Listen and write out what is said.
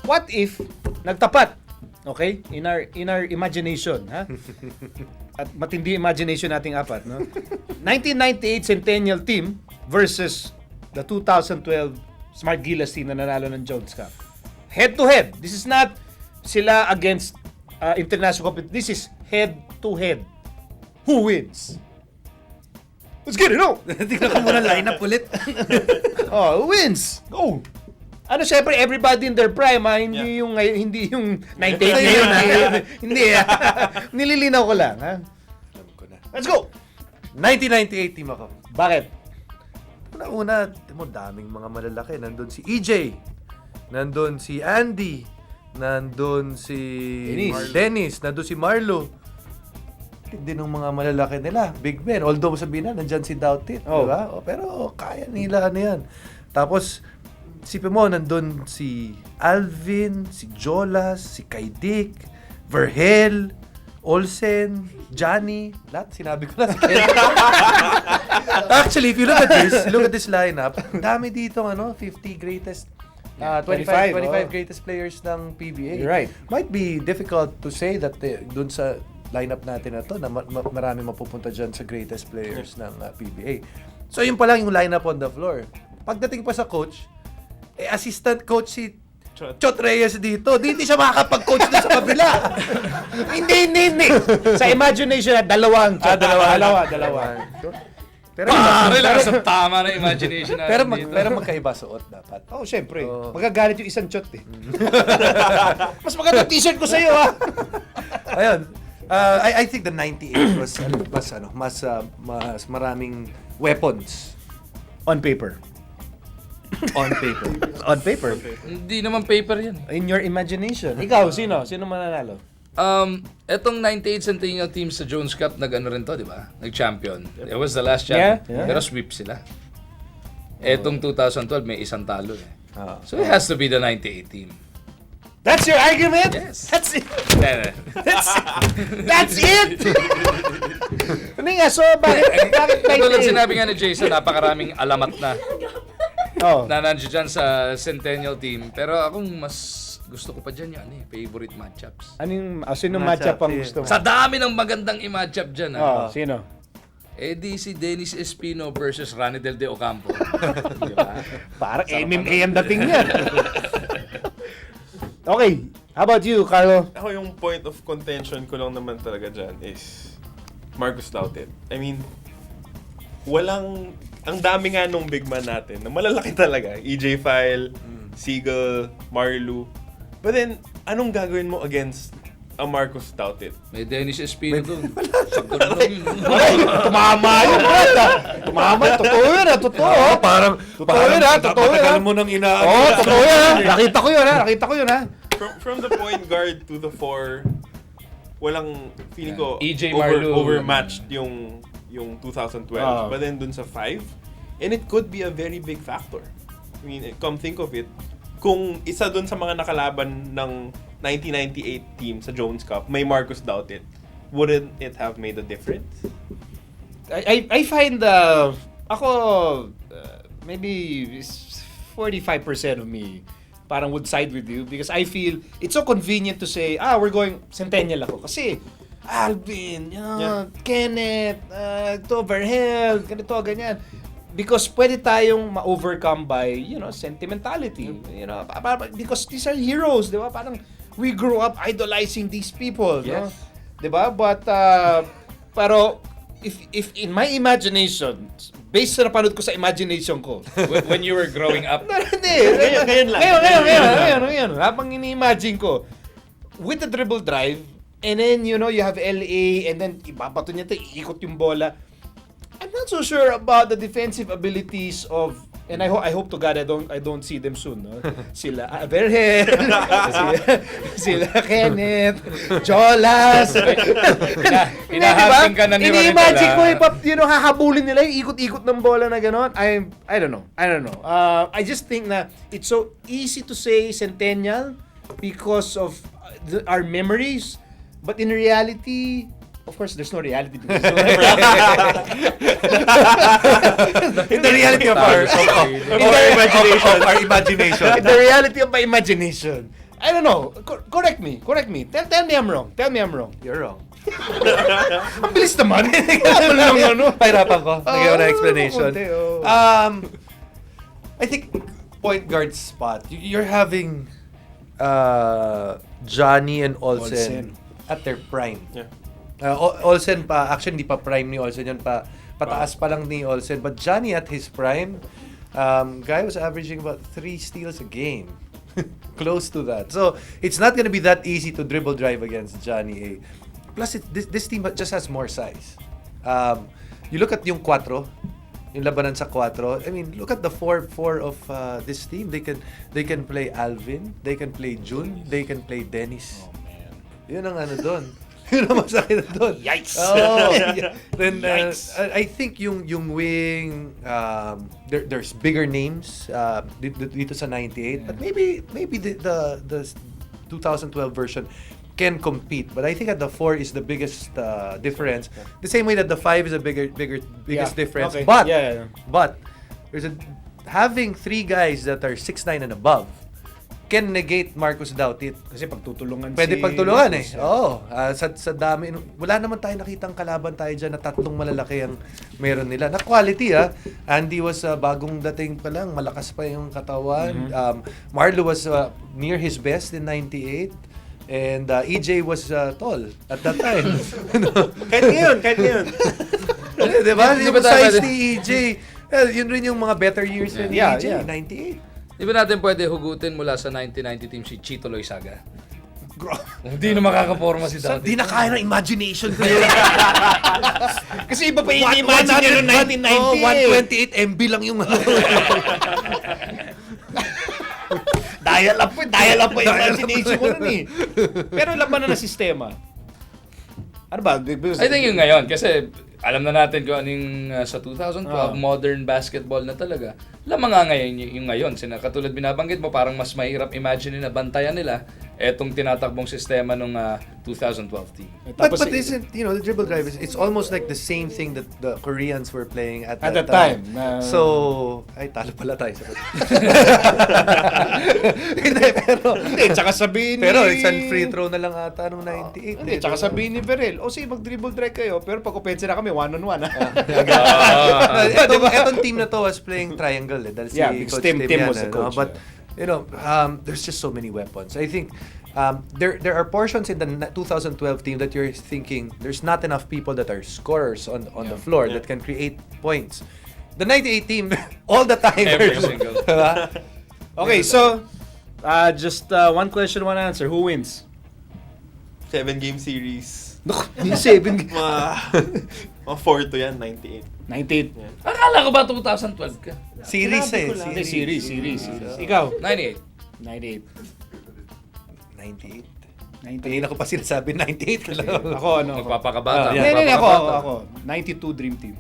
What if nagtapat? Okay? In our imagination, ha? At matindi imagination nating apat, no? 1998 Centennial team versus the 2012 Smart Gilas team na nanalo ng Jones Cup. Head to head. This is not sila against international competition. This is head to head. Who wins? Let's get it on! Tingnan ko muna lineup ulit. Oh, who wins? Go! Ano, syempre, everybody in their prime, hindi yung ngayon, hindi yung 98 ngayon. Hindi, nililinaw ko lang, ha? Alam ko na. Let's go! 1998 team ako. Bakit? Una, daming mga malalaki. Nandun si EJ. Nandun si Andy. Nandun si Dennis. Nandun si Marlo. Hindi ng mga malalaki nila. Big men. Although sabihin na, nandyan si Doughtit. Oh. Diba? Pero kaya nila ano yan. Tapos, isipin mo, nandun si Alvin, si Jolas, si Kaidik, Verhel, Olsen, Johnny, lahat sinabi ko na. Actually, if you look at this lineup, dami dito 50 greatest 25 greatest players ng PBA. You're right. Might be difficult to say that dun sa lineup natin na to na marami mapupunta dyan sa greatest players ng PBA. So yun pa lang yung lineup on the floor. Pagdating pa sa coach, assistant coach si Chot Reyes dito. Hindi siya makakapag-coach doon sa kabila. Hindi. Sa imagination, dalawa. Pero Relax sa tama na imagination natin pero magkaiba suot dapat. oh, syempre. Oh. Magagalit yung isang shot, eh. Mas maganda t-shirt ko sa'yo, ha? Ayun. I think the 98 was mas maraming weapons On paper. on paper. On paper. Hindi naman paper yan. In your imagination. Ikaw, sino? Sino mananalo? Etong 98 Centennial team sa Jones Cup, nag-ano rin to, di ba? Nag-champion. It was the last champion. Yeah. Pero sweep sila. Etong 2012, may isang talo eh. Ah. So it has to be the 98 team. That's your argument? Yes. That's it? Hindi. That's it? Ano nga, so bakit Tulad 98? sinabi nga ni Jason, napakaraming alamat na Oh. na nandiyan dyan sa Centennial team. Pero akong mas gusto ko pa dyan yung favorite matchups. Anong, sinong matchup ang gusto mo? Sa dami ng magandang i-matchup dyan. Oh, sino? Di si Dennis Espino versus Ranidel de Ocampo. Di ba? Parang MMA ang dating yan. Okay, how about you, Carlo? Ako yung point of contention ko lang naman talaga dyan is Marcus Doughtit. I mean, ang dami nga nung big man natin na malalaki talaga. EJ File, Seagull, Marlu. But then, anong gagawin mo against a Marcus Doughtit? May Dennis Espino doon. Sakto na lang yun. Ay, tumama yun, Brad. Tumama, totoo yun, totoo. Parang yun, totoo yun, matagal mo nang inaano. Oh, totoo yun, nakita ko yun, ha. From the point guard to the four, walang, feeling ko, EJ Marlu. overmatched yung 2012. But then dun sa 5, and it could be a very big factor. I mean, come think of it, kung isa dun sa mga nakalaban ng 1998 team sa Jones Cup, may Marcus Doughtit, wouldn't it have made a difference? I find, ako, maybe 45% of me parang would side with you because I feel it's so convenient to say, we're going Centennial ako. Kasi, Alvin, Kenneth, Verhel, ganito, ganyan. Because pwede tayong ma-overcome by, sentimentality. Because these are heroes, di ba? Parang we grew up idolizing these people, no? Yes. Di ba? But, pero, if in my imagination, based sa napanood ko sa imagination ko, When you were growing up, hindi. Ngayon lang. Ngayon. Habang ini-imagine ko, with the dribble drive, and then, you have LA, and then, ibabato niya ito, iikot yung bola. I'm not so sure about the defensive abilities of, and I hope to God I don't see them soon, no? Sila Verhel, sila Kenneth, Jolas. Hinahapping ka na ni Ini-imagine Ranidel, ko, hahabulin nila yung ikot-ikot ng bola na gano'n. I don't know. I just think na it's so easy to say Centennial because of our memories, but in reality, of course, there's no reality. In the reality of our imagination. In the reality of my imagination. I don't know. Correct me. Tell me I'm wrong. You're wrong. Ang bilis naman. Ano? Pahirapan ko. Nagyaw na explanation. konti, oh. I think point guard spot. You're having Johnny and Olsen at their prime. Yeah. Olsen pa, actually hindi pa prime ni Olsen yun, pataas pa lang ni Olsen. But Johnny at his prime, guy was averaging about 3 steals a game. Close to that. So, it's not gonna be that easy to dribble drive against Johnny A. Plus, this team just has more size. You look at yung 4, yung labanan sa 4. I mean, look at the 4 of this team. They can play Alvin, they can play Jun, they can play Dennis. Oh, man. Yun ang ano doon. Yun ang masakit doon. Yikes! Oh. Then, Yikes. I think yung wing, there's bigger names dito sa 98. But maybe the 2012 version can compete. But I think at the 4 is the biggest difference. The same way that the 5 is a biggest difference. Okay. But Yeah. but having 3 guys that are 6'9" and above can negate Marcus Doutit. Kasi pagtutulungan Pwede si pagtulungan Marcus, Oo. Sa dami. Wala naman tayo nakitang kalaban tayo dyan na 3 malalaki ang meron nila. Na quality Andy was bagong dating pa lang. Malakas pa yung katawan. Marlo was near his best in 98. And EJ was tall at that time. Kahit ngayon. Diba? Di Yung ba tayo size pwede- ni EJ. Yun rin yung mga better years ni Yeah, EJ. yeah. 98. Di ba natin pwede hugutin mula sa 1990 team si Chito Loizaga? Hindi na makakaporma si Doutit. Di na kaya ng imagination ko yun. Kasi iba pa yung imagine nyo noong 1990. 128 MB lang yung Dial up po yung imagination ko nun eh. Pero laban na sistema. Ano ba? I think yung ngayon, kasi alam na natin kung anong sa 2012, modern basketball na talaga. Lamang nga ngayon yung ngayon. Katulad binabanggit mo, parang mas mahirap imagine na bantayan nila etong tinatakbong sistema nung 2012 team. But isn't, the dribble drive, it's almost like the same thing that the Koreans were playing at At that that time. So, ay, talo pala tayo. Hindi, tsaka sabihin pero isang free throw na lang ata nung 98. Hindi, tsaka sabihin ni Berel, sige, mag-dribble drive kayo, pero pag opensa na kami, one-on-one. Etong team na to was playing triangle dahil si Yeah, because Coach Tim yan, was the coach, But, there's just so many weapons. I think there are portions in the 2012 team that you're thinking there's not enough people that are scorers on the floor that can create points. The 98 team, all the time. Every single. Diba? Okay, so, just one question, one answer. Who wins? 7-game series. Yung 7. Mga 4 to yan, 98. 98. Akala ko ba 2012 ka? Series Hindi, series. Ikaw? 98. 98. 98. Kanina ko pa sinasabi 98. Ako, ano? Magpapakabata. Yeah. Hindi, ako. 92 Dream Team.